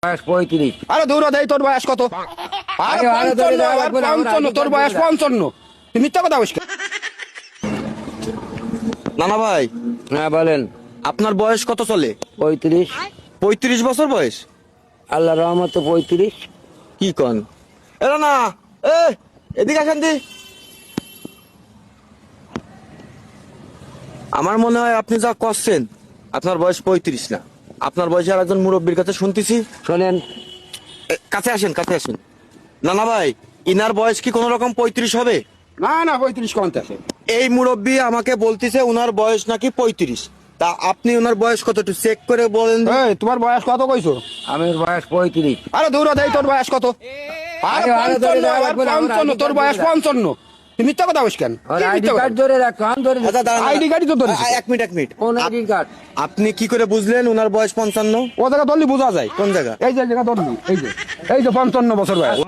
বয়স 35। আরে দৌড়া দেয়, তোর বয়স কত? আরে আরে ধরে 55, যাওয়া আর লাগবে না, আমার 55, তোর আগে বয়স ধরে 55। তুই মিথ্যা কথা বলিস কেন? নানা ভাই, হ্যাঁ বলেন। আপনার বয়স কত চলে? 35। 35 বছর বয়স? আল্লাহ রহমতে 35। কি কন? এরা না, এ এদিকে আসেন দি। আমার মনে হয় আপনি যা করছেন, আপনার বয়স 35 না। আপনার বয়সে আর একজন মুরব্বীর কাছে শুনতেছি। শোনেন, কাছে আসেন, কাছে আসেন। নানা ভাই, ইনার বয়স কি কোনো রকম 35 হবে? না না, 35 কমতে আছে। এই মুরব্বী আমাকে বলতিছে উনার বয়স নাকি 35। তা আপনি ওনার বয়স কত একটু চেক করে বলেন। এই তোমার বয়স কত কইছো? আমার বয়স 35। আরে দৌড়া দেয়, তোর বয়স কত? আরে আরে ধরে 55, যাওয়া আর লাগবে না, আমার 55, তোর আগে বয়স ধরে 55। তুই মিথ্যা কথা বলিস কেন? আর কি আইডি মিথ্যা কার্ড কথা? ধরে রাখো, আমি ধরে আচ্ছা, দাঁড়ান, দাঁড়ান। আইডি কার্ডই তো ধরেছে। এক মিনিট, এক মিনিট। কোন আইডি কার্ড? আপনি কি করে বুঝলেন ওনার বয়স 55? ও জায়গা ধরলি বোঝা যায়। কোন জায়গা? এই যে জায়গা ধরলি, এই যে 55 বছর বয়স।